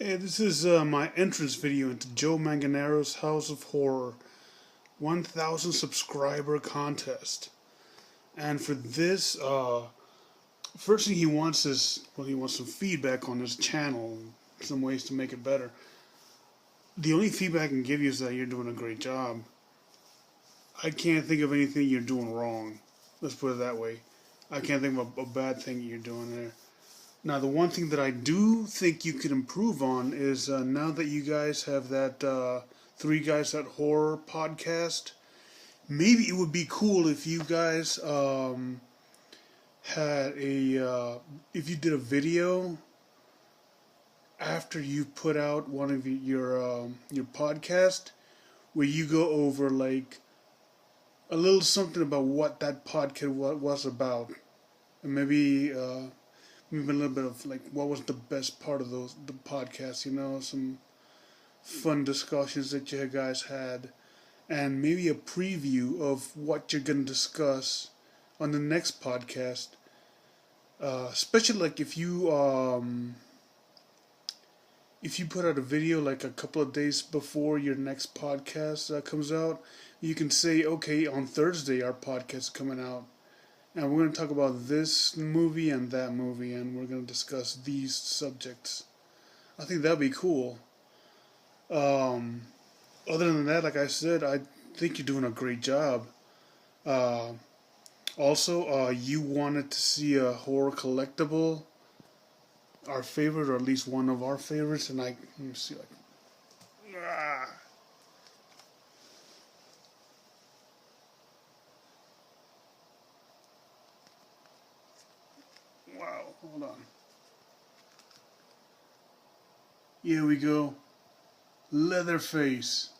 Hey, this is my entrance video into Joe Manganaro's House of Horror 1000 subscriber contest. And for this, first thing he wants is, well, he wants some feedback on his channel, some ways to make it better. The only feedback I can give you is that you're doing a great job. I can't think of anything you're doing wrong. Let's put it that way. I can't think of a bad thing you're doing there. Now, the one thing that I do think you could improve on is now that you guys have that Three Guys That Horror podcast, maybe it would be cool if you guys had if you did a video after you put out one of your podcast where you go over like a little something about what that podcast was about, and maybe a little bit of like what was the best part of the podcast, some fun discussions that you guys had, and maybe a preview of what you're gonna discuss on the next podcast. Especially like if you put out a video like a couple of days before your next podcast comes out, you can say, okay, on Thursday our podcast is coming out. And we're going to talk about this movie and that movie, and we're going to discuss these subjects. I think that'd be cool. Um, Other than that, like I said, I think you're doing a great job. Uh, Also, you wanted to see a horror collectible, our favorite, or at least one of our favorites, and let me see, ah, wow, hold on. Here we go. Leatherface.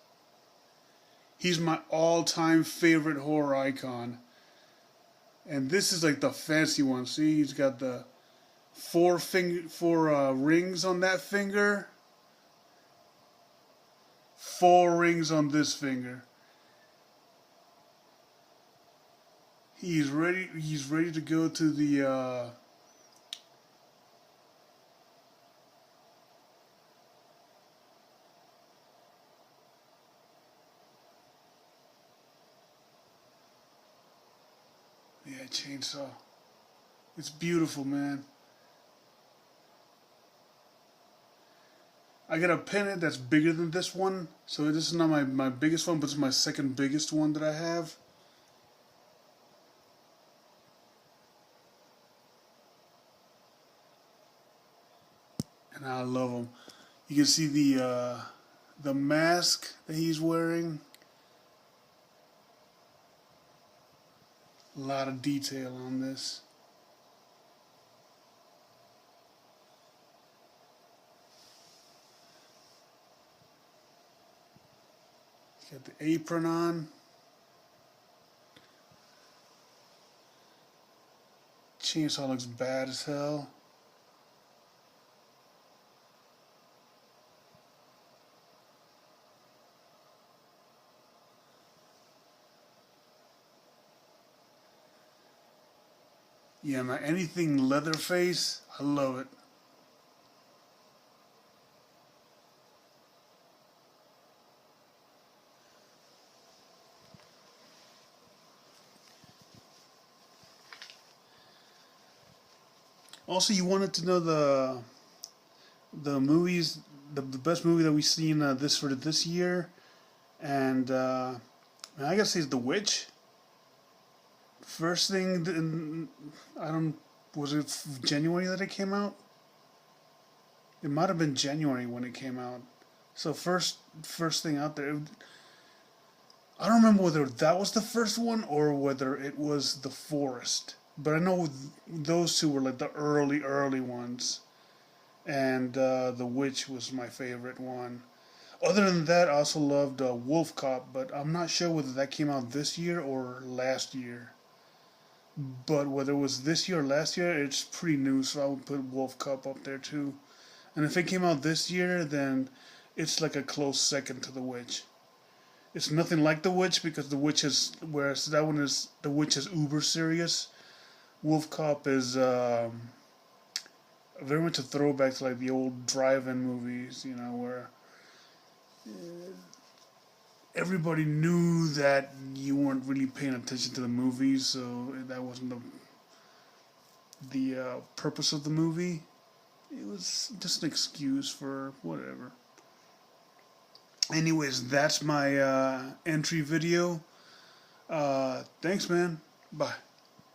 He's my all-time favorite horror icon. And this is like the fancy one. See, he's got the four rings on that finger. 4 rings on this finger. He's ready. He's ready to go to the. Yeah, chainsaw. It's beautiful, man. I got a pennant that's bigger than this one. So this is not my biggest one, but it's my second biggest one that I have. And I love him. You can see the mask that he's wearing. A lot of detail on this. He's got the apron on. Chainsaw looks bad as hell. Yeah, man, anything Leatherface, I love it. Also, you wanted to know the movies, the best movie that we've seen this year, and I gotta say it's The Witch. First thing, I don't, was it January that it came out? It might have been January when it came out. So first thing out there. I don't remember whether that was the first one or whether it was The Forest. But I know those two were like the early ones. And The Witch was my favorite one. Other than that, I also loved Wolf Cop, but I'm not sure whether that came out this year or last year. But whether it was this year or last year, it's pretty new, so I would put Wolf Cop up there too. And if it came out this year, then it's like a close second to The Witch. It's nothing like The Witch because The Witch is, whereas that one is, The Witch is uber serious. Wolf Cop is very much a throwback to like the old drive-in movies, you know, where everybody knew that you weren't really paying attention to the movies, so that wasn't the purpose of the movie. It was just an excuse for whatever. Anyways, that's my entry video. Thanks, man. Bye.